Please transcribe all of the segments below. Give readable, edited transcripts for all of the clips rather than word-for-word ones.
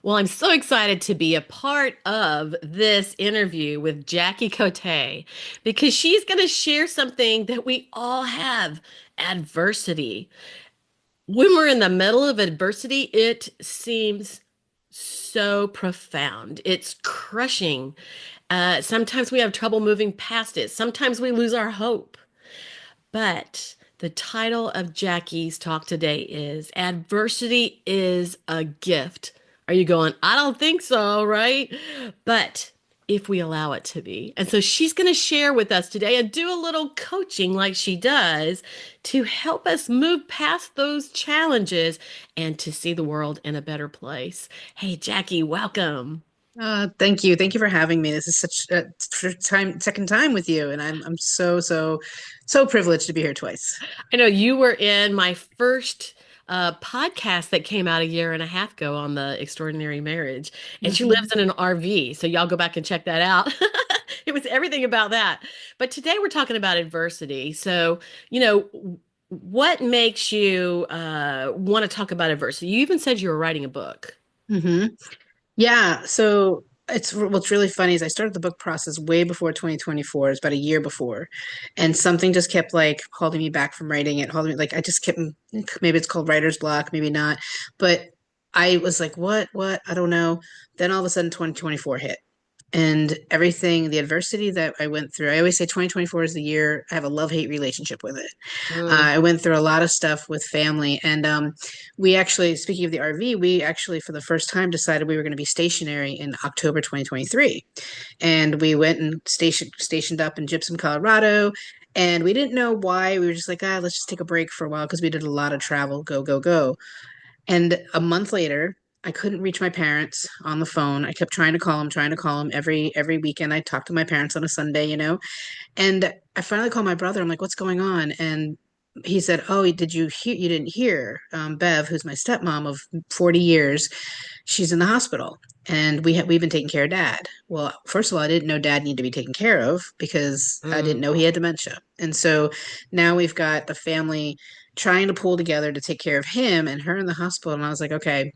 Well, I'm so excited to be a part of this interview with Jackie Cote because she's going to share something that we all have: adversity. When we're in the middle of adversity, it seems so profound. It's crushing. Sometimes we have trouble moving past it. Sometimes we lose our hope. But the title of Jackie's talk today is Adversity is a Gift. Are you going, I don't think so, right? But if we allow it to be. And so she's going to share with us today and do a little coaching like she does to help us move past those challenges and to see the world in a better place. Hey, Jackie, welcome. Thank you. Thank you for having me. This is such a second time with you, and I'm so privileged to be here twice. I know you were in my first podcast that came out a year and a half ago on the extraordinary marriage, and she lives Mhm. in an RV. So y'all go back and check that out. It was everything about that. But today we're talking about adversity. So, what makes you want to talk about adversity? You even said you were writing a book. Mhm. Yeah. So what's really funny is I started the book process way before 2024. It's about a year before, and something just kept like holding me back from writing it. Holding me like I just kept maybe it's called writer's block, maybe not, but I was like, what? I don't know. Then all of a sudden, 2024 hit. And everything, the adversity that I went through, I always say 2024 is the year I have a love-hate relationship with it. Mm. I went through a lot of stuff with family, and we actually, speaking of the RV, we actually for the first time decided we were going to be stationary in October 2023, and we went and stationed up in Gypsum, Colorado. And we didn't know why. We were just like, let's just take a break for a while because we did a lot of travel, go, go, go. And a month later, I couldn't reach my parents on the phone. I kept trying to call them every weekend. I talked to my parents on a Sunday. And I finally called my brother. I'm like, "What's going on?" And he said, "Oh, did you hear? You didn't hear? Bev, who's my stepmom of 40 years, she's in the hospital, and we've been taking care of Dad." Well, first of all, I didn't know Dad needed to be taken care of because I didn't Mm. know he had dementia, and so now we've got the family trying to pull together to take care of him and her in the hospital. And I was like, okay,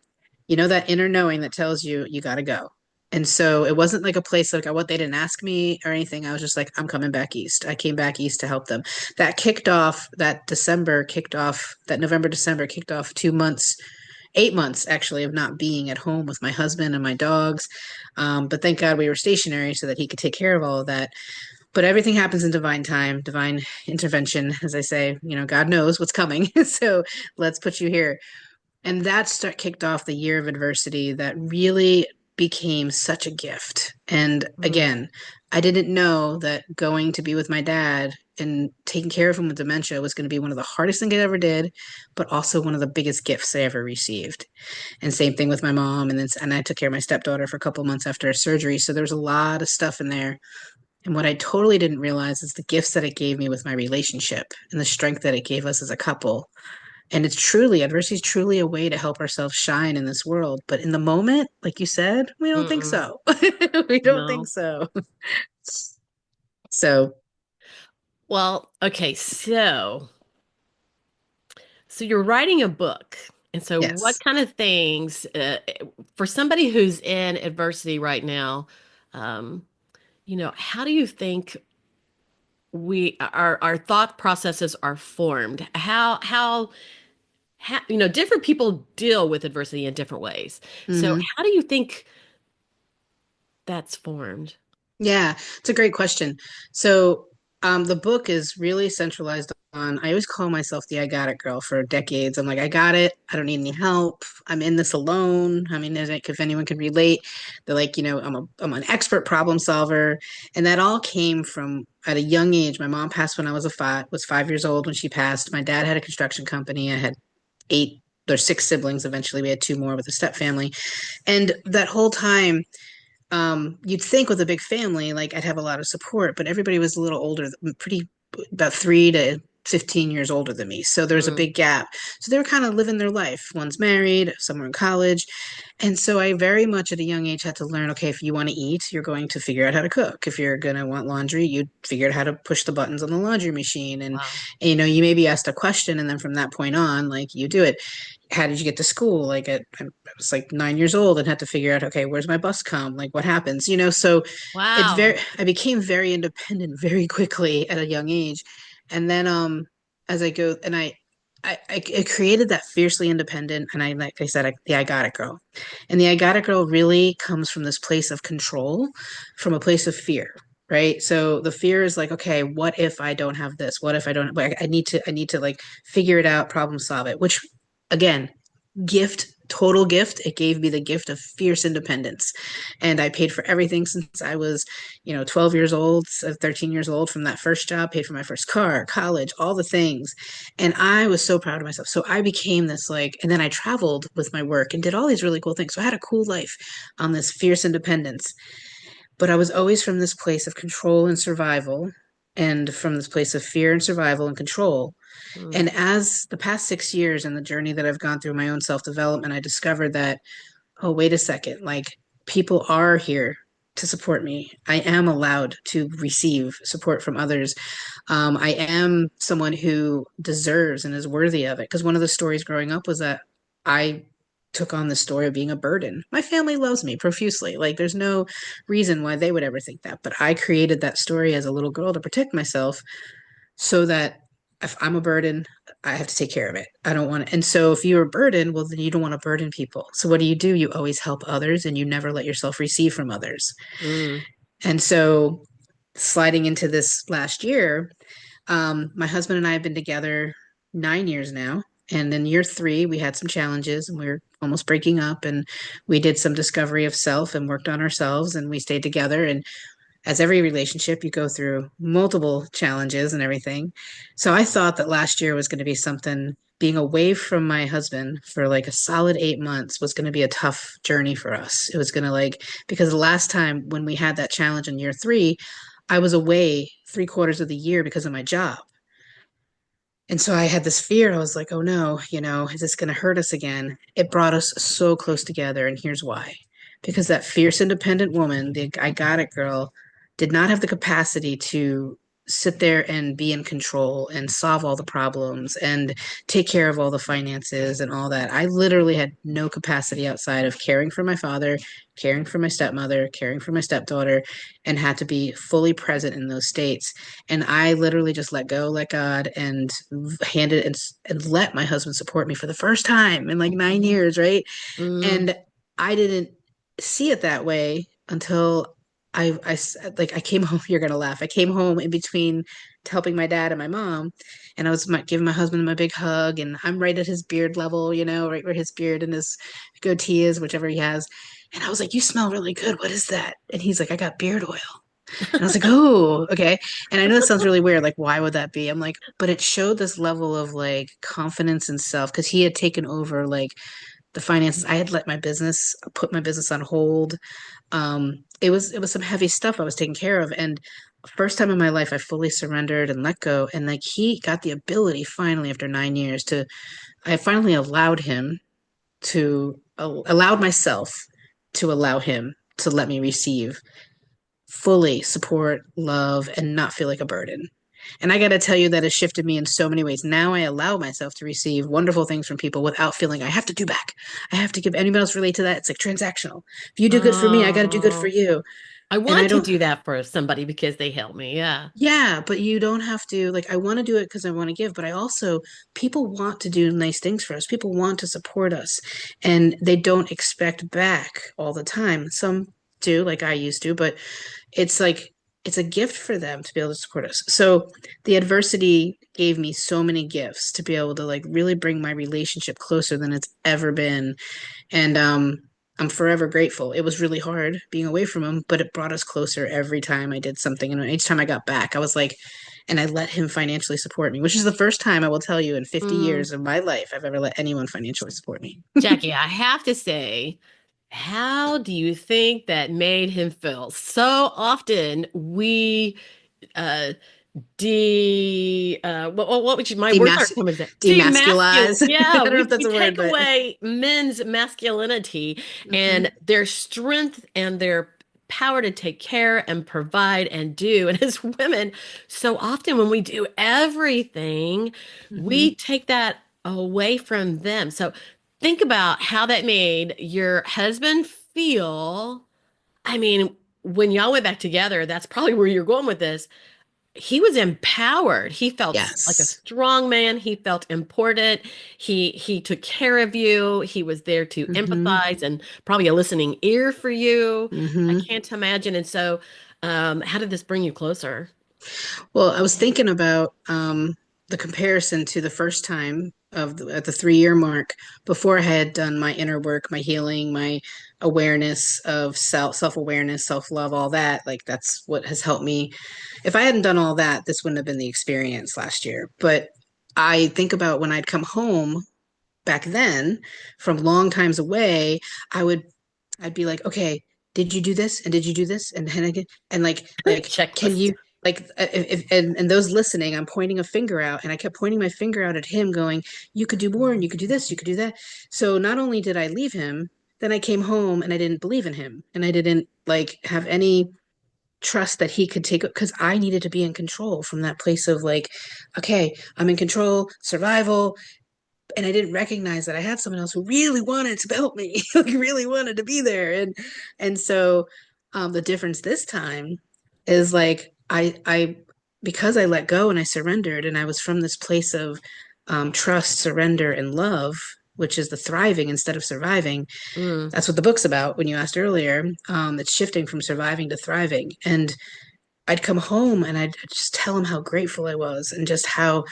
that inner knowing that tells you you got to go. And so it wasn't like a place like what they didn't ask me or anything. I was just like, I'm coming back east. I came back east to help them. That November, December kicked off 2 months, 8 months actually of not being at home with my husband and my dogs. But thank God we were stationary so that he could take care of all of that. But everything happens in divine time, divine intervention, as I say, God knows what's coming. So let's put you here. And kicked off the year of adversity that really became such a gift. And Mm. again, I didn't know that going to be with my dad and taking care of him with dementia was going to be one of the hardest things I ever did, but also one of the biggest gifts I ever received. And same thing with my mom. And I took care of my stepdaughter for a couple of months after her surgery. So there was a lot of stuff in there. And what I totally didn't realize is the gifts that it gave me with my relationship and the strength that it gave us as a couple. And adversity is truly a way to help ourselves shine in this world. But in the moment, like you said, we don't think Mm-mm. so. We don't think No. so. So, Well, okay, so you're writing a book. And so what yes. kind of things for somebody who's in adversity right now, um, how do you think our thought processes are formed? How different people deal with adversity in different ways. So Hmm. how do you think that's formed? Yeah, it's a great question. So, the book is really centralized on, I always call myself the I got it girl for decades. I'm like, I got it. I don't need any help. I'm in this alone. I mean, if anyone can relate, they're like, I'm an expert problem solver. And that all came from at a young age. My mom passed when I was 5 years old when she passed. My dad had a construction company. I had eight or six siblings. Eventually, we had two more with a step family. And that whole time, you'd think with a big family, like I'd have a lot of support, but everybody was a little older, pretty about 15 years older than me. So there was a Mm. big gap. So they were kind of living their life. One's married, some were in college. And so I very much at a young age had to learn, okay, if you want to eat, you're going to figure out how to cook. If you're going to want laundry, you figure out how to push the buttons on the laundry machine. Wow. And, you know, you maybe asked a question and then from that point on, like you do it. How did you get to school? I was like 9 years old and had to figure out, okay, where's my bus come? Like what happens? You know, so Wow. I became very independent very quickly at a young age. And then as I go and I created that fiercely independent and I like I said the I got it girl. And the I got it girl really comes from this place of control, from a place of fear. Right. So the fear is like, okay, what if I don't have this? What if I don't like I need to like figure it out, problem solve it, which again, gift, total gift. It gave me the gift of fierce independence. And I paid for everything since I was, you know, 12 years old, 13 years old from that first job, paid for my first car, college, all the things. And I was so proud of myself. So I became this like, and then I traveled with my work and did all these really cool things. So I had a cool life on this fierce independence. But I was always from this place of control and survival and from this place of fear and survival and control. Mm. And as the past 6 years and the journey that I've gone through my own self development, I discovered that, oh, wait a second, like people are here to support me. I am allowed to receive support from others. I am someone who deserves and is worthy of it. Because one of the stories growing up was that I took on the story of being a burden. My family loves me profusely. Like, there's no reason why they would ever think that. But I created that story as a little girl to protect myself so that if I'm a burden, I have to take care of it. I don't want to. And so if you're a burden, well, then you don't want to burden people. So what do? You always help others and you never let yourself receive from others. Mm. And so sliding into this last year, my husband and I have been together 9 years now. And in year three, we had some challenges and we were almost breaking up. And we did some discovery of self and worked on ourselves and we stayed together. And as every relationship, you go through multiple challenges and everything. So I thought that last year was going to be something, being away from my husband for like a solid 8 months was going to be a tough journey for us. It was going to like, because the last time when we had that challenge in year three, I was away 3 quarters of the year because of my job. And so I had this fear. I was like, oh no, you know, is this going to hurt us again? It brought us so close together. And here's why. Because that fierce, independent woman, the I got it girl, did not have the capacity to sit there and be in control and solve all the problems and take care of all the finances and all that. I literally had no capacity outside of caring for my father, caring for my stepmother, caring for my stepdaughter, and had to be fully present in those states. And I literally just let go, let God, and handed and let my husband support me for the first time in like 9 years, right? Mm. And I didn't see it that way until like I came home. You're gonna laugh. I came home in between helping my dad and my mom, and I was giving my husband my big hug, and I'm right at his beard level, you know, right where his beard and his goatee is, whichever he has. And I was like, "You smell really good. What is that?" And he's like, "I got beard oil." And I was like, oh, okay. And I know that sounds really weird. Like, why would that be? I'm like, but it showed this level of like confidence in self because he had taken over like the finances. I had let my business put my business on hold. It was some heavy stuff I was taking care of. And first time in my life I fully surrendered and let go. And like he got the ability finally after 9 years to I finally allowed him to allowed myself to allow him to let me receive fully support, love, and not feel like a burden. And I got to tell you that has shifted me in so many ways. Now I allow myself to receive wonderful things from people without feeling I have to do back. I have to give anybody else relate to that. It's like transactional. If you do good for me, I got to do good for Oh, you. I And I want to don't, do that for somebody because they help me. Yeah. yeah, but you don't have to. Like, I want to do it because I want to give, but I also, people want to do nice things for us. People want to support us, and they don't expect back all the time. Some do, like I used to, but it's like it's a gift for them to be able to support us. So the adversity gave me so many gifts to be able to like really bring my relationship closer than it's ever been. And I'm forever grateful. It was really hard being away from him, but it brought us closer every time I did something. And each time I got back, I was like, and I let him financially support me, which is the first time I will tell you in 50 Mm. years of my life I've ever let anyone financially support me. Jackie, I have to say, how do you think that made him feel? So often we uh what would you, my words Demas aren't coming to demasculine. demasculize. I Yeah, don't know if we that's a word, take but away men's masculinity hmm and their strength and their power to take care and provide and do. And as women, so often when we do everything, hmm we take that away from them. So think about how that made your husband feel. I mean, when y'all went back together, that's probably where you're going with this. He was empowered. He felt like a yes. strong man. He felt important. He took care of you. He was there to hmm empathize and probably a listening ear for you. I hmm can't imagine. And so, how did this bring you closer? Well, I was thinking about the comparison to the first time at the 3 year mark before I had done my inner work, my healing, my awareness of self awareness, self love, all that. Like that's what has helped me. If I hadn't done all that, this wouldn't have been the experience last year. But I think about when I'd come home back then from long times away, I would I'd be like, okay, did you do this? And did you do this? And again, and can Checklist. you and those listening, I'm pointing a finger out, and I kept pointing my finger out at him, going, you could do more, and you could do this, you could do that. So not only did I leave him, then I came home and I didn't believe in him, and I didn't like have any trust that he could take it because I needed to be in control from that place of like, okay, I'm in control, survival, and I didn't recognize that I had someone else who really wanted to help me, like really wanted to be there. And so the difference this time is like I because I let go and I surrendered and I was from this place of trust, surrender, and love, which is the thriving instead of surviving. Mm, That's what the book's about when you asked earlier. It's shifting from surviving to thriving. And I'd come home and I'd just tell him how grateful I was and just how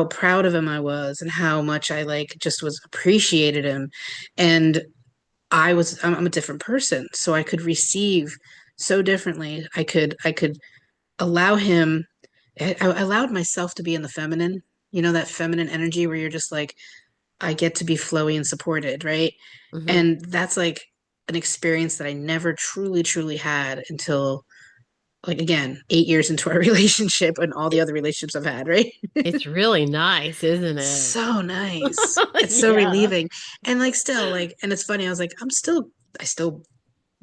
proud of him I was and how much I like just was appreciated him. And I'm a different person, so I could receive so differently. I could allow him I allowed myself to be in the feminine, that feminine energy where you're just like, I get to be flowy and supported, right? hmm. And that's like an experience that I never truly, truly had until like again, 8 years into our relationship and all the It, other relationships I've had, right? it's really nice, isn't it? So nice. It's so Yeah. relieving. And like still like and it's funny, I was like, I still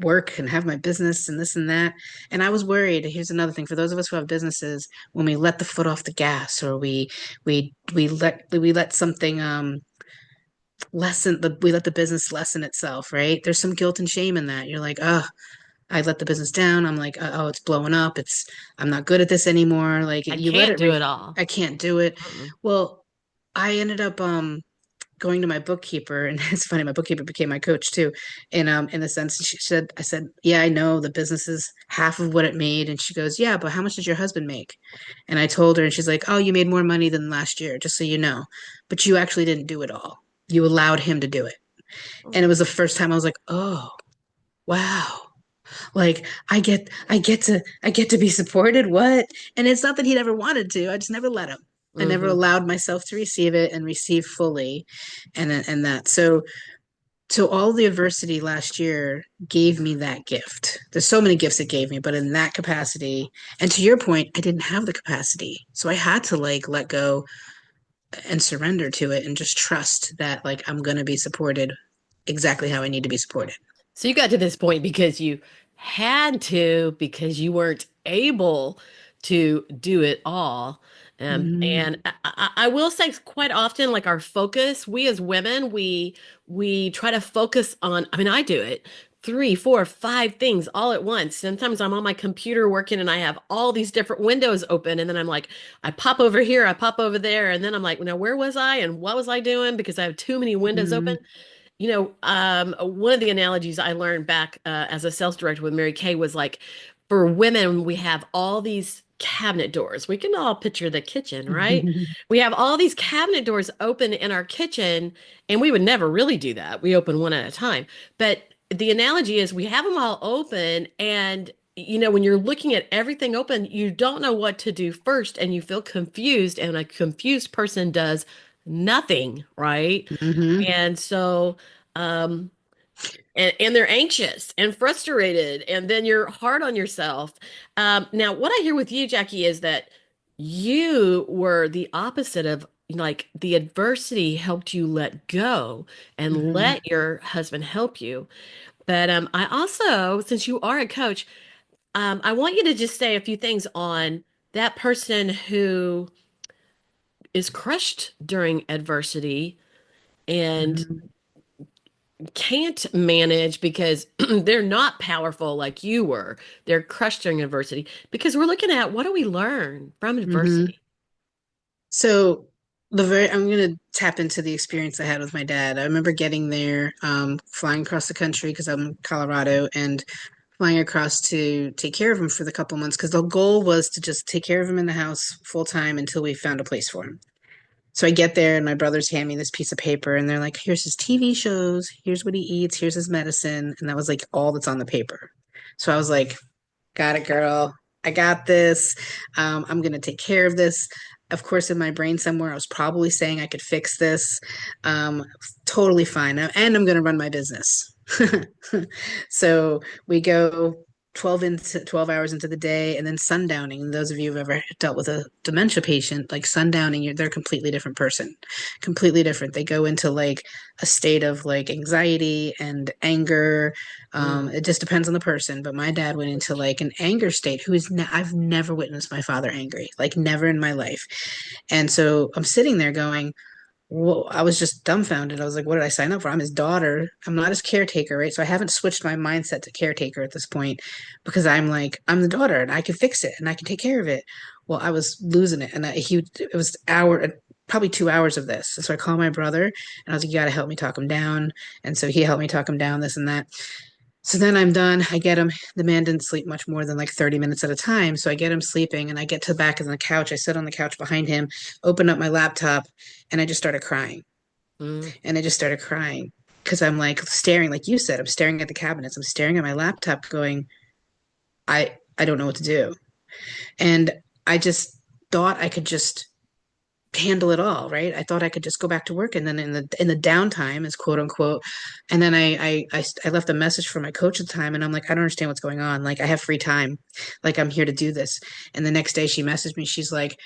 work and have my business and this and that. And I was worried. Here's another thing for those of us who have businesses, when we let the foot off the gas or we let something we let the business lessen itself, right? There's some guilt and shame in that. You're like, oh, I let the business down. I'm like, oh, it's blowing up. I'm not good at this anymore. Like I you let can't it do it all. I can't do it. Mm-mm. Well, I ended up going to my bookkeeper, and it's funny, my bookkeeper became my coach too, in the sense she said, I said, yeah, I know the business is half of what it made. And she goes, yeah, but how much did your husband make? And I told her, and she's like, oh, you made more money than last year, just so you know. But you actually didn't do it all. You allowed him to do it. And it was the first time I was like, oh, wow. Like I get to be supported. What? And it's not that he never wanted to. I just never let him. I never Hmm. allowed myself to receive it and receive fully, and that. So all the adversity last year gave me that gift. There's so many gifts it gave me, but in that capacity, and to your point, I didn't have the capacity. So I had to like let go and surrender to it and just trust that like I'm going to be supported exactly how I need to be supported. So you got to this point because you had to, because you weren't able to do it all. Mm-hmm. And I will say quite often, like our focus, we as women, we try to focus on, I mean, I do it, three, four, five things all at once. Sometimes I'm on my computer working and I have all these different windows open. And then I'm like, I pop over here, I pop over there. And then I'm like, now where was I and what was I doing? Because I have too many windows open. One of the analogies I learned back as a sales director with Mary Kay was like, for women, we have all these cabinet doors. We can all picture the kitchen, right? We have all these cabinet doors open in our kitchen, and we would never really do that. We open one at a time. But the analogy is we have them all open, and when you're looking at everything open, you don't know what to do first, and you feel confused, and a confused person does nothing, right? Mm-hmm. And so, um, and they're anxious and frustrated, and then you're hard on yourself. Now, what I hear with you, Jackie, is that you were the opposite of like the adversity helped you let go and Hmm. let your husband help you. But I also, since you are a coach, I want you to just say a few things on that person who is crushed during adversity and Hmm. can't manage because they're not powerful like you were. They're crushed during adversity because we're looking at what do we learn from Hmm. adversity? So I'm gonna tap into the experience I had with my dad. I remember getting there, flying across the country because I'm in Colorado, and flying across to take care of him for the couple months because the goal was to just take care of him in the house full time until we found a place for him. So I get there and my brothers hand me this piece of paper and they're like, here's his TV shows, here's what he eats, here's his medicine. And that was like all that's on the paper. So I was like, got it, girl. I got this. I'm going to take care of this. Of course, in my brain somewhere, I was probably saying I could fix this. Um, totally fine. And I'm going to run my business. So we go 12 hours into the day and then sundowning. And those of you who've ever dealt with a dementia patient, like sundowning, they're a completely different person, completely different. They go into like a state of like anxiety and anger. Mm. It just depends on the person. But my dad went into like an anger state I've never witnessed my father angry, like never in my life. And so I'm sitting there going, well, I was just dumbfounded. I was like, what did I sign up for? I'm his daughter. I'm not his caretaker, right? So I haven't switched my mindset to caretaker at this point because I'm like, I'm the daughter and I can fix it and I can take care of it. Well, I was losing it. And it was probably 2 hours of this. And so I called my brother and I was like, you got to help me talk him down. And so he helped me talk him down, this and that. So then I'm done. I get him. The man didn't sleep much more than like 30 minutes at a time. So I get him sleeping and I get to the back of the couch. I sit on the couch behind him, open up my laptop, and I just started crying. Mm. And I just started crying because I'm like staring, like you said, I'm staring at the cabinets. I'm staring at my laptop going, I don't know what to do. And I just thought I could just handle it all, right? I thought I could just go back to work and then in the downtime is quote unquote. And then I left a message for my coach at the time and I'm like, I don't understand what's going on. Like I have free time. Like I'm here to do this. And the next day she messaged me, she's like,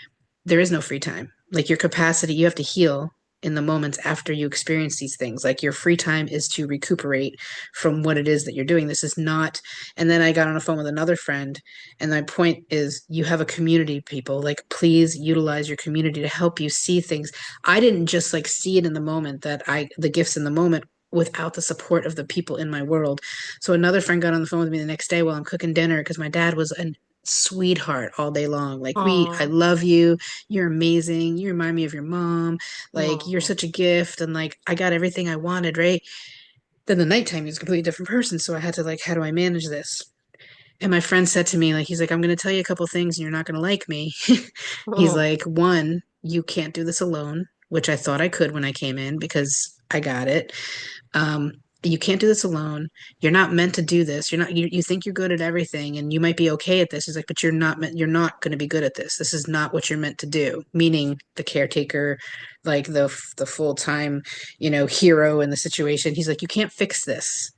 there is no free time. Like your capacity, you have to heal in the moments after you experience these things. Like your free time is to recuperate from what it is that you're doing. This is not. And then I got on the phone with another friend, and my point is you have a community, people. Like please utilize your community to help you see things. I didn't just like see it in the moment the gifts in the moment without the support of the people in my world. So another friend got on the phone with me the next day while I'm cooking dinner because my dad was a sweetheart all day long. Like I Aw. love you. You're amazing. You remind me of your mom. Like you're Aw. such a gift. And like I got everything I wanted, right? Then the nighttime he was a completely different person. So I had to like, how do I manage this? And my friend said to me, like, he's like, I'm going to tell you a couple things and you're not going to like me. He's Oh. like, one, you can't do this alone, which I thought I could when I came in because I got it. Um, you can't do this alone. You're not meant to do this. You think you're good at everything and you might be okay at this. He's like, but you're not going to be good at this. This is not what you're meant to do. Meaning the caretaker, like the full-time, hero in the situation. He's like, you can't fix this.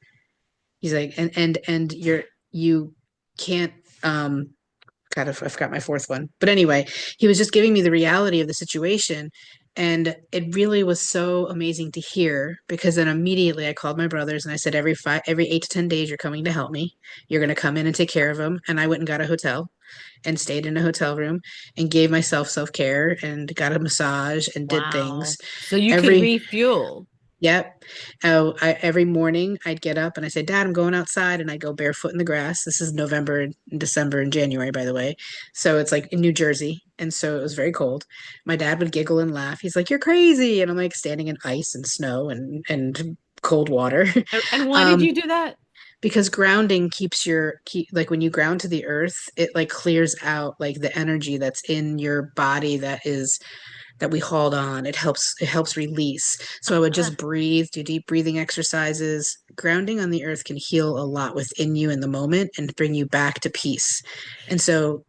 He's like, and you can't God, I forgot my fourth one. But anyway, he was just giving me the reality of the situation. And it really was so amazing to hear because then immediately I called my brothers and I said, every 8 to 10 days, you're coming to help me. You're going to come in and take care of him. And I went and got a hotel and stayed in a hotel room and gave myself self-care and got a massage and did things. Wow. So you could Every refuel. Yep. Every morning I'd get up and I say, Dad, I'm going outside, and I go barefoot in the grass. This is November, and December, and January, by the way. So it's like in New Jersey. And so it was very cold. My dad would giggle and laugh. He's like, you're crazy. And I'm like standing in ice and snow and cold water. And why did Um, you do that? because grounding like when you ground to the earth, it like clears out like the energy that's in your body that we hauled on. It helps release. So I would Uh, just breathe, do deep breathing exercises. Grounding on the earth can heal a lot within you in the moment and bring you back to peace. And so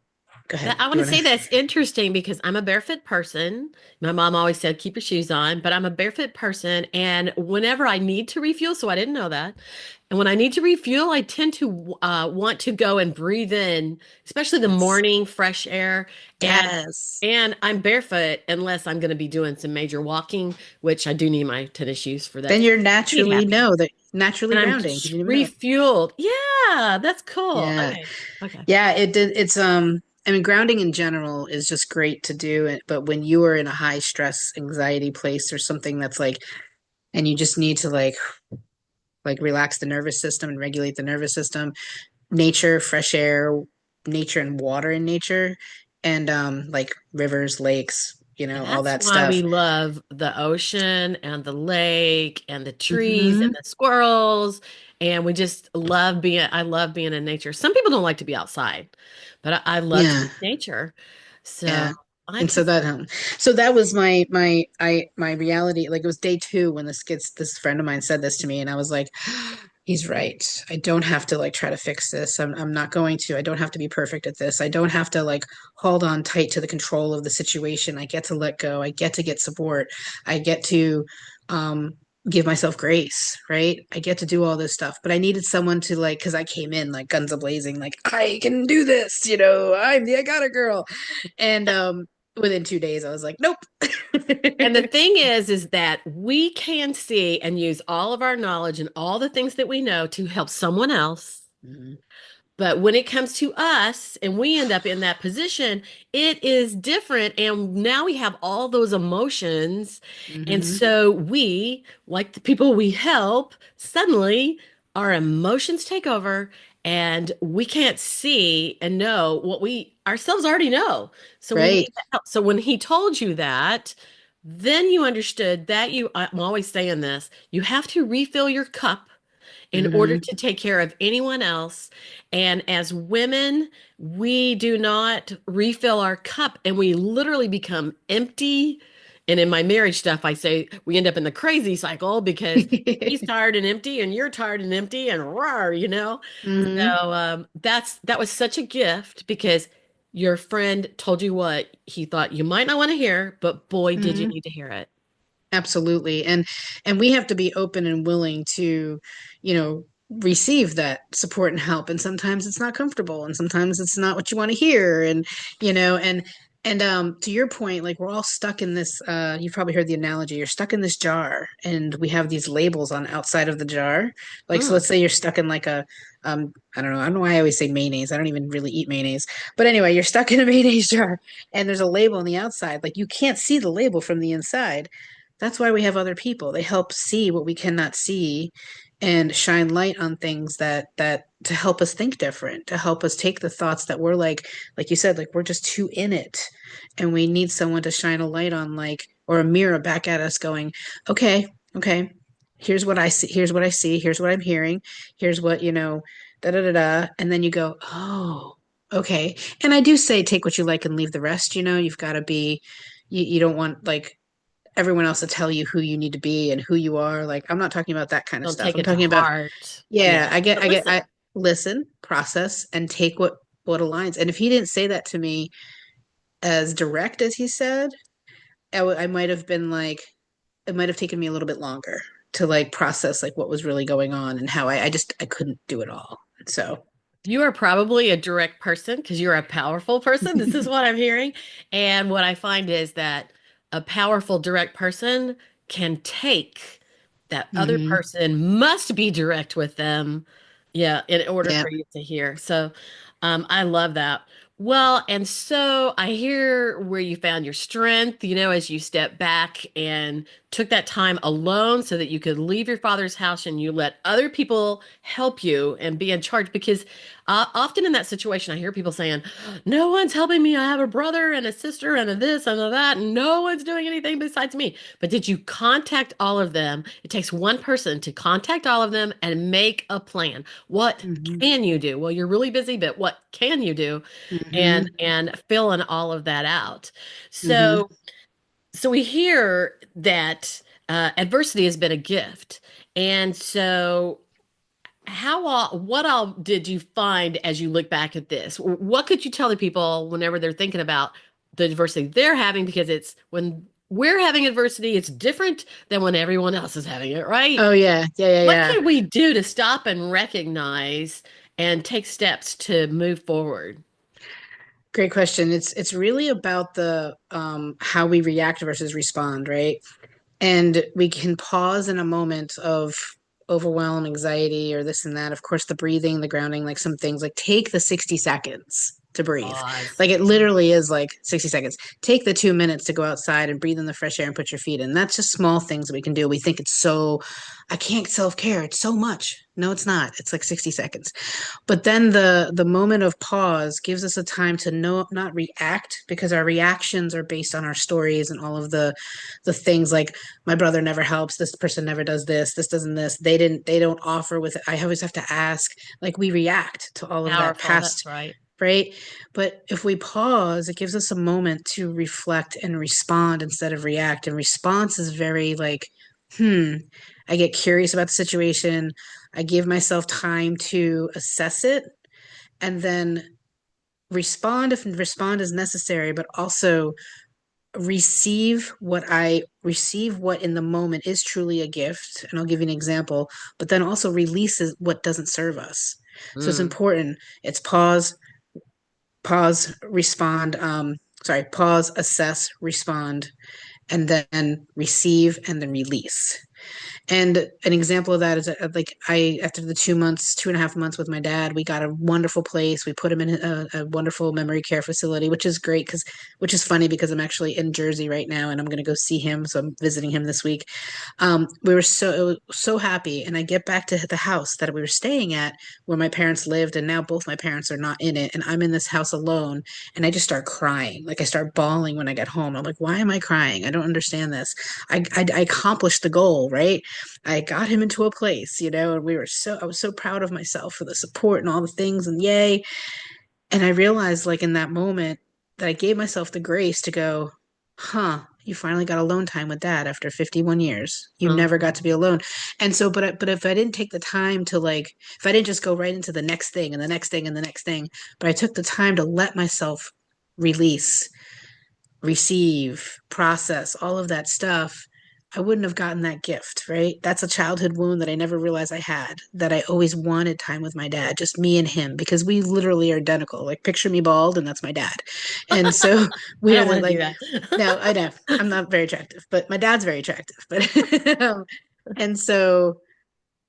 go ahead. I Do want you to want say to? that's interesting because I'm a barefoot person. My mom always said, keep your shoes on, but I'm a barefoot person. And whenever I need to refuel, so I didn't know that. And when I need to refuel, I tend to want to go and breathe in, especially the Yes. morning fresh air. And Yes. and I'm barefoot unless I'm going to be doing some major walking, which I do need my tennis shoes for that Then to you're make me naturally happy. know that naturally And I'm grounding. You didn't even know. refueled. Yeah, that's cool. Yeah. Okay. Okay. Yeah, it did. I mean, grounding in general is just great to do. But when you are in a high stress, anxiety place or something that's like, and you just need to like relax the nervous system and regulate the nervous system, nature, fresh air, nature and water in nature, and like rivers, lakes, And all that's that why we stuff. love the ocean and the lake and the trees and Hmm. the squirrels. And we just love I love being in nature. Some people don't like to be outside, but I love to Yeah. be in nature. So Yeah. I And so just, that was my reality. Like it was day two when this friend of mine said this to me, and I was like, he's right. I don't have to like try to fix this. I'm not going to. I don't have to be perfect at this. I don't have to like hold on tight to the control of the situation. I get to let go. I get to get support. I get to um give myself grace, right? I get to do all this stuff. But I needed someone to like, because I came in like guns a blazing, like I can do this, I'm the I got it girl. And within 2 days, I was like, nope. and the thing is that we can see and use all of our knowledge and all the things that we know to help someone else. Mhm. But when it comes to us and we end up in that position, it is different. And now we have all those emotions. And Mhm. so we, like the people we help, suddenly our emotions take over and we can't see and know what we ourselves already know. So we Right. need that help. So when he told you that, then you understood that I'm always saying this, you have to refill your cup in order Mhm. to take care of anyone else. And as women, we do not refill our cup and we literally become empty. And in my marriage stuff, I say we end up in the crazy cycle because he's tired and empty and you're tired and empty and roar, you know? Mhm. So that was such a gift because your friend told you what he thought you might not want to hear, but boy, did you Mhm. need to hear it. Absolutely. And we have to be open and willing to, receive that support and help. And sometimes it's not comfortable and sometimes it's not what you want to hear. And, to your point, like we're all stuck in this, you've probably heard the analogy, you're stuck in this jar and we have these labels on outside of the jar. Like, so Mm. let's say you're stuck in like I don't know why I always say mayonnaise. I don't even really eat mayonnaise. But anyway, you're stuck in a mayonnaise jar and there's a label on the outside. Like you can't see the label from the inside. That's why we have other people. They help see what we cannot see and shine light on things that to help us think different, to help us take the thoughts that we're like you said, like we're just too in it. And we need someone to shine a light on, like, or a mirror back at us going, okay, okay, here's what I see, here's what I see, here's what I'm hearing, here's what, da da da da. And then you go, oh, okay. And I do say take what you like and leave the rest, you've got to be you don't want like everyone else to tell you who you need to be and who you are. Like, I'm not talking about that kind of Don't stuff. take I'm it to talking about, heart. yeah, Yeah. I But get, listen. I listen, process, and take what aligns. And if he didn't say that to me as direct as he said, I might have been like, it might have taken me a little bit longer to like process like what was really going on and how I couldn't do it all. So, You are probably a direct person because you're a powerful person. This is what I'm hearing. And what I find is that a powerful, direct person can take that other hmm, person must be direct with them. Yeah, in order yeah. for you to hear. So I love that. Well, and so I hear where you found your strength, as you step back and took that time alone so that you could leave your father's house and you let other people help you and be in charge because often in that situation, I hear people saying, no one's helping me. I have a brother and a sister and a this and a that, and no one's doing anything besides me. But did you contact all of them? It takes one person to contact all of them and make a plan. What Hmm. can you do? Well, you're really busy, but what can you do? Hmm. And filling all of that out. Hmm. So we hear that adversity has been a gift. And so what all did you find as you look back at this? What could you tell the people whenever they're thinking about the diversity they're having? Because it's when we're having adversity, it's different than when everyone else is having it, right? Oh yeah, yeah, yeah, What yeah. can we do to stop and recognize and take steps to move forward? Great question. It's really about the how we react versus respond, right? And we can pause in a moment of overwhelm, anxiety, or this and that. Of course, the breathing, the grounding, like some things, like take the 60 seconds to breathe. Pause. Like it literally is like 60 seconds. Take the 2 minutes to go outside and breathe in the fresh air and put your feet in. That's just small things that we can do. We think it's so, I can't self care. It's so much. No, it's not. It's like 60 seconds. But then the moment of pause gives us a time to not react because our reactions are based on our stories and all of the things like my brother never helps, this person never does this doesn't this, they don't offer with it. I always have to ask, like we react to all of that Powerful. past, That's right. right? But if we pause, it gives us a moment to reflect and respond instead of react. And response is very like, hmm, I get curious about the situation. I give myself time to assess it and then respond if respond is necessary, but also receive what in the moment is truly a gift. And I'll give you an example, but then also releases what doesn't serve us. So it's Mm. important. It's pause, respond, pause, assess, respond, and then receive and then release. And an example of that is like I, after the 2 months, 2.5 months with my dad, we got a wonderful place. We put him in a wonderful memory care facility, which is great which is funny because I'm actually in Jersey right now and I'm going to go see him. So I'm visiting him this week. We were so happy. And I get back to the house that we were staying at where my parents lived. And now both my parents are not in it. And I'm in this house alone. And I just start crying. Like I start bawling when I get home. I'm like, why am I crying? I don't understand this. I accomplished the goal, right? I got him into a place, and I was so proud of myself for the support and all the things and yay. And I realized like in that moment that I gave myself the grace to go, huh, you finally got alone time with dad after 51 years. You never got to be Oh, alone. And so, but if I didn't take the time to like, if I didn't just go right into the next thing and the next thing and the next thing, but I took the time to let myself release, receive, process, all of that stuff, I wouldn't have gotten that gift, right? That's a childhood wound that I never realized I had, that I always wanted time with my dad, just me and him, because we literally are identical. Like, picture me bald, and that's my dad. And so I we are don't the want to do like, that. no, I know I'm not very attractive, but my dad's very attractive. But, and so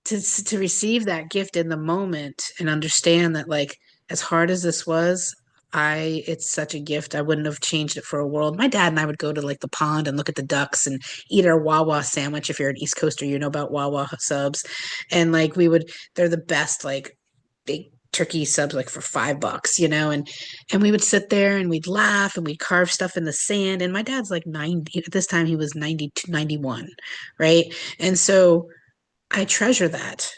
to receive that gift in the moment and understand that like as hard as this was, I it's such a gift. I wouldn't have changed it for a world. My dad and I would go to like the pond and look at the ducks and eat our Wawa sandwich. If you're an East Coaster, you know about Wawa subs. And like they're the best like big turkey subs like for $5, and we would sit there and we'd laugh and we'd carve stuff in the sand. And my dad's like 90 at this time, he was 92, 91, right? And so I treasure that.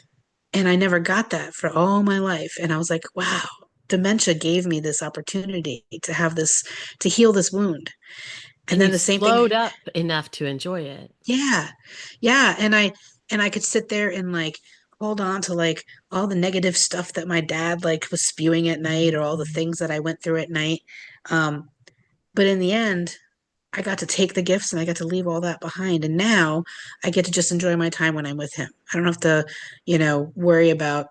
And I never got that for all my life. And I was like, wow, dementia gave me this opportunity to have this, to heal this wound. And And then you've the same thing, slowed up enough to enjoy it. yeah, yeah. And I could sit there and like hold on to like all the negative stuff that my dad like was spewing at night or all the things that I went through at night. Um, but in the end, I got to take the gifts and I got to leave all that behind. And now I get to just enjoy my time when I'm with him. I don't have to, worry about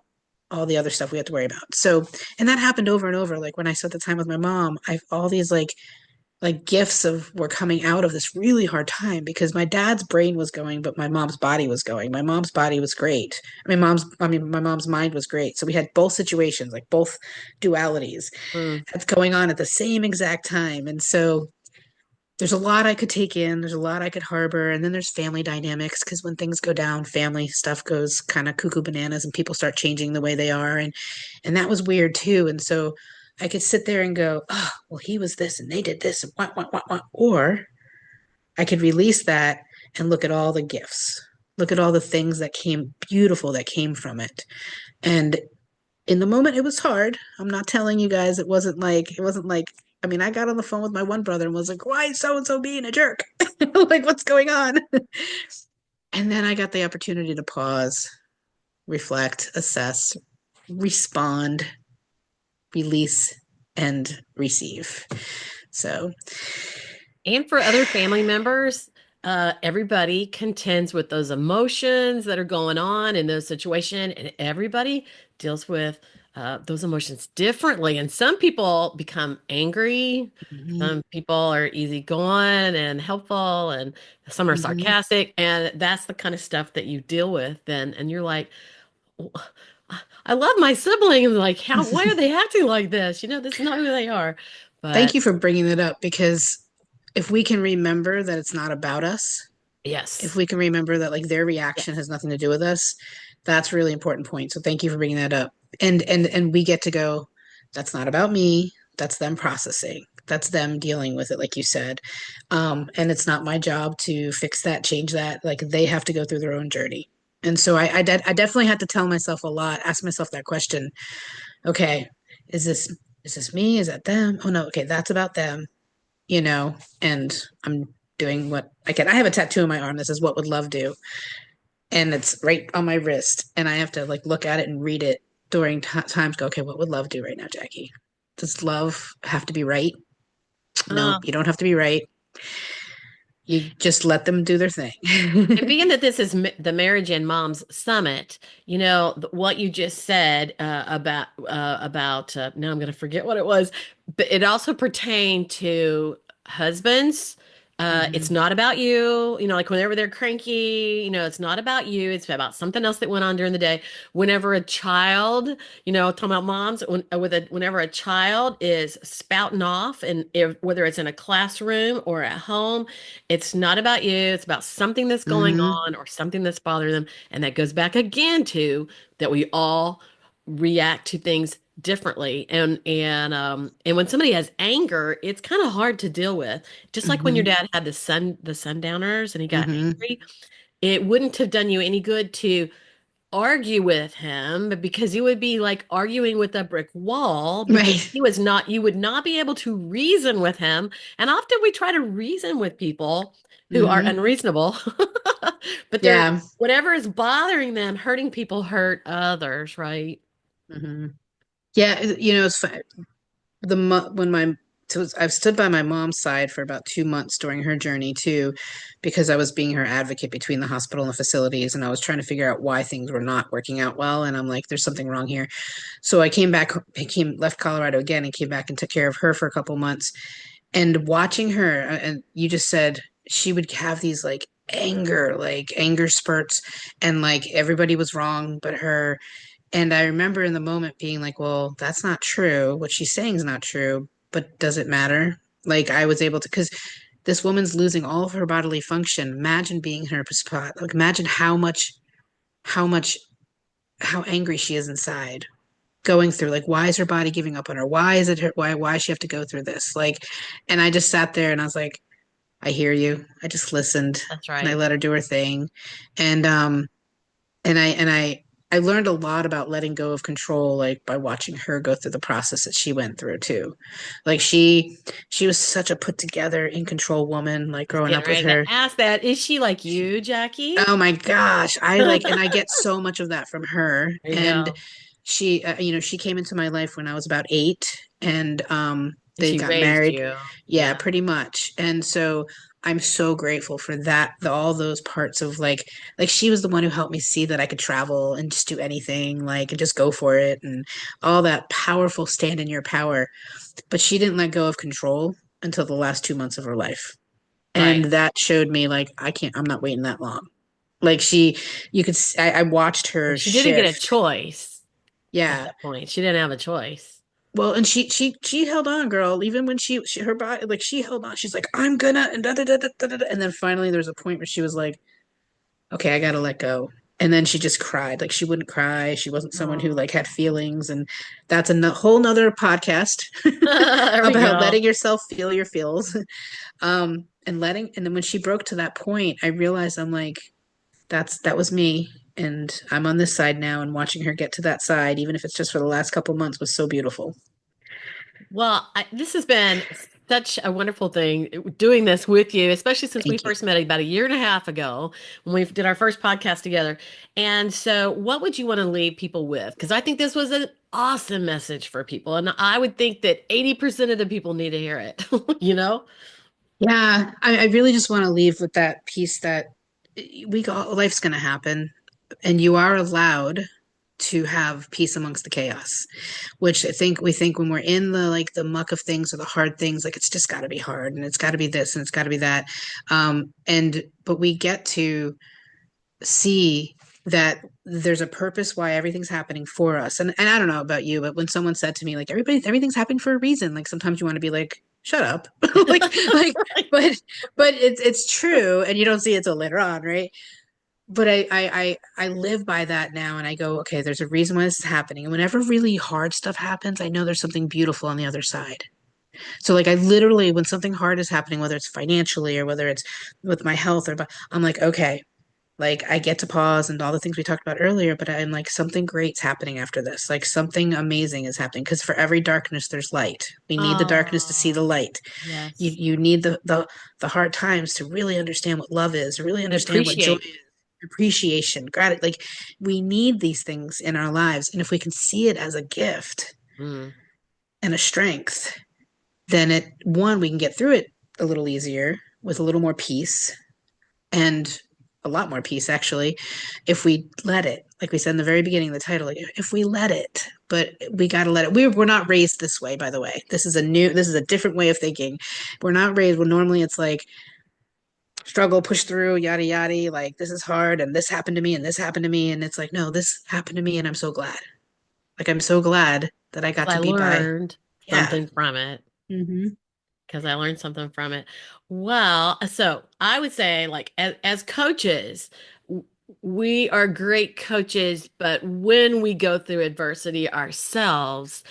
all the other stuff we have to worry about. So, and that happened over and over. Like when I spent the time with my mom, I've all these like gifts of were coming out of this really hard time because my dad's brain was going, but my mom's body was going. My mom's body was great. My mom's mind was great. So we had both situations, like both dualities Mm. that's going on at the same exact time. And so there's a lot I could take in. There's a lot I could harbor. And then there's family dynamics because when things go down, family stuff goes kind of cuckoo bananas and people start changing the way they are. And that was weird too. And so I could sit there and go, oh, well, he was this and they did this and what. Or I could release that and look at all the gifts, look at all the things that came beautiful that came from it. And in the moment it was hard. I'm not telling you guys it wasn't like I mean, I got on the phone with my one brother and was like, why is so and so being a jerk? Like, what's going on? And then I got the opportunity to pause, reflect, assess, respond, release, and receive. So And for other family members, everybody contends with those emotions that are going on in those situations, and everybody deals with those emotions differently. And some people become angry, Hmm. some people are easygoing and helpful, and some are Hmm. sarcastic, and that's the kind of stuff that you deal with then. And you're like, "Well, I love my sibling, and like, why are they acting like this? This is not who they are." Thank But you for bringing it up because if we can remember that it's not about us, if yes. we can remember that like their reaction Yes. has nothing to do with us, that's a really important point. So thank you for bringing that up. And we get to go, that's not about me. That's them processing. That's them dealing with it, like you said. And it's not my job to fix that, change that. Like they have to go through their own journey. And so I definitely had to tell myself a lot, ask myself that question. Okay, is this is this me? Is that them? Oh no, okay, that's about them, you know, and I'm doing what I can. I have a tattoo on my arm that says "What would love do?" and it's right on my wrist, and I have to like look at it and read it during times. Go, okay, what would love do right now, Jackie? Does love have to be right? No, Uh, you don't have to be right. You just let them do their thing. and being that this is the Marriage and Moms Summit, what you just said about now I'm going to forget what it was, but it also pertained to husbands. It's Hmm. not about you, like whenever they're cranky, it's not about you. It's about something else that went on during the day. Whenever a child, talking about moms, whenever a child is spouting off, and whether it's in a classroom or at home, it's not about you. It's about something that's going Hmm. on or something that's bothering them. And that goes back again to that we all react to things differently. And when somebody has anger, it's kind of hard to deal with. Just like when your Hmm. dad had the sundowners and he got Hmm. angry, it wouldn't have done you any good to argue with him because you would be like arguing with a brick wall because Right. you would not be able to reason with him. And often we try to reason with people who are Hmm. unreasonable, but Yeah. whatever is bothering them, hurting people hurt others, right? Hmm. Yeah. It's fun. When my so I've stood by my mom's side for about 2 months during her journey too, because I was being her advocate between the hospital and the facilities, and I was trying to figure out why things were not working out well. And I'm like, there's something wrong here. So left Colorado again, and came back and took care of her for a couple months. And watching her, and you just said she would have these like anger spurts, and like everybody was wrong but her. And I remember in the moment being like, well, that's not true. What she's saying is not true, but does it matter? Like I was able to, because this woman's losing all of her bodily function. Imagine being in her spot. Like imagine how much, how angry she is inside, going through. Like, why is her body giving up on her? Why is it her? Why does she have to go through this? Like, and I just sat there and I was like, I hear you. I just listened That's and I right. let her do her thing. And I learned a lot about letting go of control, like by watching her go through the process that she went through too. Like she was such a put together, in control woman, like I was growing getting up with ready to her. ask that. Is she like you, Jackie? Oh my gosh. And I get so much of that from her. There you And go. she came into my life when I was about 8, and And they she got raised married. you. Yeah, Yeah. pretty much. And so I'm so grateful for that, all those parts of like she was the one who helped me see that I could travel and just do anything, like and just go for it, and all that powerful stand in your power. But she didn't let go of control until the last 2 months of her life. And Right. that showed me like I'm not waiting that long. Like I watched Well, her she didn't get a shift. choice at Yeah. that point. She didn't have a choice. Well, and she held on, girl. Even when her body, like she held on. She's like, I'm gonna, and da da da da da da. And then finally, there's a point where she was like, okay, I gotta let go. And then she just cried. Like she wouldn't cry. She wasn't someone who Oh. like had feelings, and that's a whole nother podcast There we about go. letting yourself feel your feels. And then when she broke to that point, I realized I'm like, that was me, and I'm on this side now, and watching her get to that side, even if it's just for the last couple months, was so beautiful. Well, this has been such a wonderful thing doing this with you, especially since we Thank you. first met about a year and a half ago when we did our first podcast together. And so, what would you want to leave people with? Because I think this was an awesome message for people. And I would think that 80% of the people need to hear it, you know? Yeah, I really just want to leave with that piece that we go, life's going to happen, and you are allowed to have peace amongst the chaos, which I think we think when we're in the like the muck of things or the hard things, like it's just got to be hard and it's got to be this and it's got to be that. And but we get to see that there's a purpose why everything's happening for us. And I don't know about you, but when someone said to me like everything's happening for a reason, like sometimes you want to be like, shut up. like but but it's true and you don't see it till later on, right? But I live by that now and I go, okay, there's a reason why this is happening. And whenever really hard stuff happens, I know there's something beautiful on the other side. So like I literally when something hard is happening, whether it's financially or whether it's with my health or I'm like, okay, like I get to pause and all the things we talked about earlier, but I'm like something great's happening after this. Like something amazing is happening because for every darkness there's light. We need the darkness to see the Oh, light. You yes. you need the hard times to really understand what love is, to really And understand what joy appreciate. is, appreciation, gratitude. Like we need these things in our lives. And if we can see it as a gift Mm. and a strength, then it one, we can get through it a little easier with a little more peace and a lot more peace actually if we let it like we said in the very beginning of the title like, if we let it but we got to let it we're not raised this way by the way this is a different way of thinking we're not raised well normally it's like struggle push through yada yada like this is hard and this happened to me and this happened to me and it's like no this happened to me and I'm so glad like I'm so glad that I Because got I to be by learned yeah something from it. mm-hmm. Because I learned something from it. Well, so I would say, like, as coaches, w- we are great coaches, but when we go through adversity ourselves,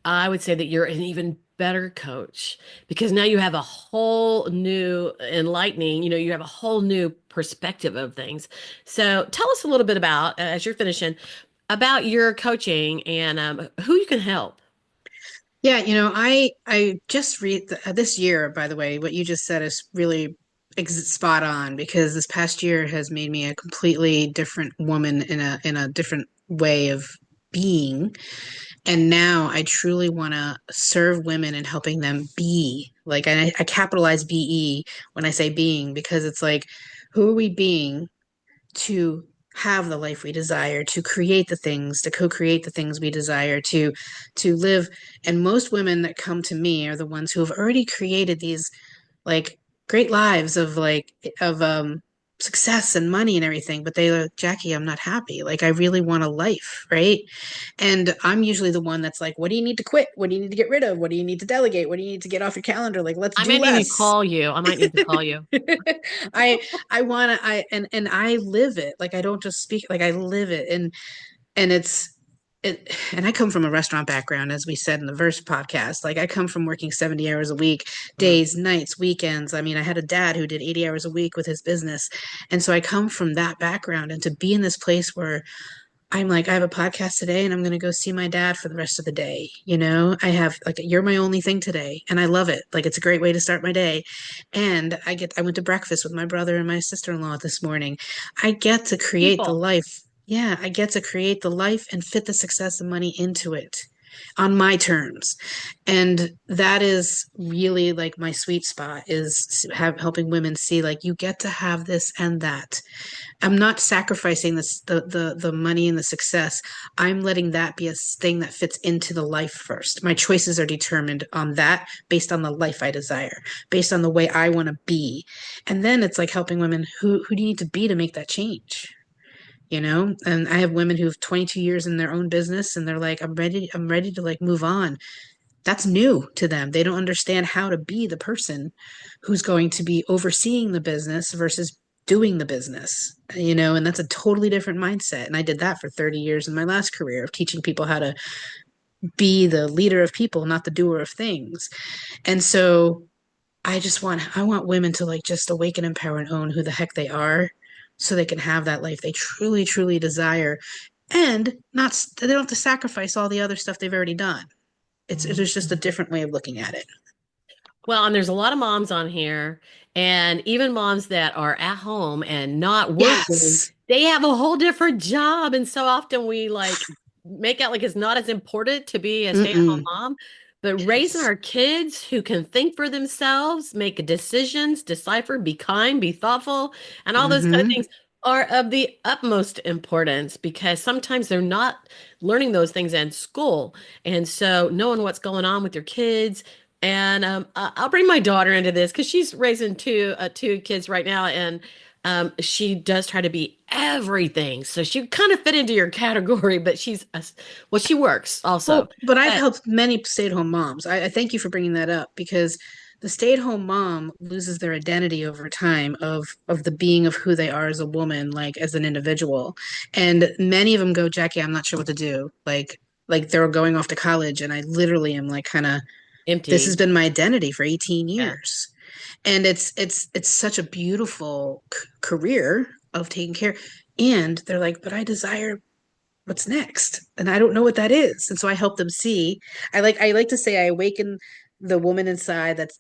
I would say that you're an even better coach because now you have a whole new enlightening, you have a whole new perspective of things. So tell us a little bit about, as you're finishing, about your coaching and who you can help. Yeah, I just read this year, by the way, what you just said is really spot on because this past year has made me a completely different woman in a different way of being. And now I truly want to serve women and helping them be like, and I capitalize BE when I say being because it's like, who are we being to have the life we desire, to create the things, to co-create the things we desire, to live. And most women that come to me are the ones who have already created these like great lives of success and money and everything, but they are Jackie, I'm not happy. Like I really want a life, right? And I'm usually the one that's like, what do you need to quit? What do you need to get rid of? What do you need to delegate? What do you need to get off your calendar? Like, let's I do might need to less. call you. I might need to call you. I want to and I live it. Like I don't just speak like I live it and and I come from a restaurant background as we said in the first podcast. Like I come from working 70 hours a week, Mm. days, nights, weekends. I mean, I had a dad who did 80 hours a week with his business. And so I come from that background and to be in this place where I'm like, I have a podcast today and I'm going to go see my dad for the rest of the day. I have like, you're my only thing today. And I love it. Like, it's a great way to start my day. And I went to breakfast with my brother and my sister-in-law this morning. I get to create the People. life. Yeah, I get to create the life and fit the success and money into it on my terms. And that is really like my sweet spot is helping women see like you get to have this and that. I'm not sacrificing the money and the success. I'm letting that be a thing that fits into the life first. My choices are determined on that based on the life I desire, based on the way I want to be. And then it's like helping women who do you need to be to make that change? And I have women who have 22 years in their own business and they're like, I'm ready to like move on. That's new to them. They don't understand how to be the person who's going to be overseeing the business versus doing the business, and that's a totally different mindset. And I did that for 30 years in my last career of teaching people how to be the leader of people, not the doer of things. And so I want women to like just awaken, empower, and own who the heck they are so they can have that life they truly, truly desire and not they don't have to sacrifice all the other stuff they've already done. It's just a different way of looking at it. Well, and there's a lot of moms on here, and even moms that are at home and not working, Yes. they have a whole different job. And so often we like make out like it's not as important to be a stay-at-home Mm-mm. mom. But raising Yes. our kids who can think for themselves, make decisions, decipher, be kind, be thoughtful, and all those kind of Hmm. things are of the utmost importance because sometimes they're not learning those things in school. And so knowing what's going on with your kids, and I'll bring my daughter into this because she's raising two kids right now, and she does try to be everything. So she kind of fit into your category, but well, she works also. Well, but I've But helped many stay-at-home moms. I thank you for bringing that up because the stay-at-home mom loses their identity over time of the being of who they are as a woman, like as an individual. And many of them go, Jackie, I'm not sure what to do. Like they're going off to college, and I literally am like kind of this has empty. been my identity for 18 Yeah. years. And it's such a beautiful career of taking care. And they're like, but I desire what's next, and I don't know what that is, and so I help them see. I like to say I awaken the woman inside that's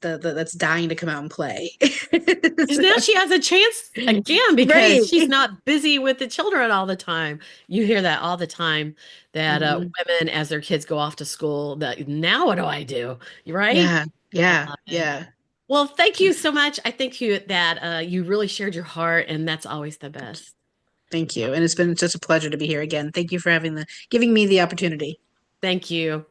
dying to come out and play. Because now she has a chance again because Right. she's not busy with the children all the time. You hear that all the time that Hmm. women, as their kids go off to school, that now what do I do? Right? Yeah, I yeah, love it. yeah. Well, thank you so much. I think that you really shared your heart, and that's always the best. Thank you, and it's been just a pleasure to be here again. Thank you for giving me the opportunity. Thank you.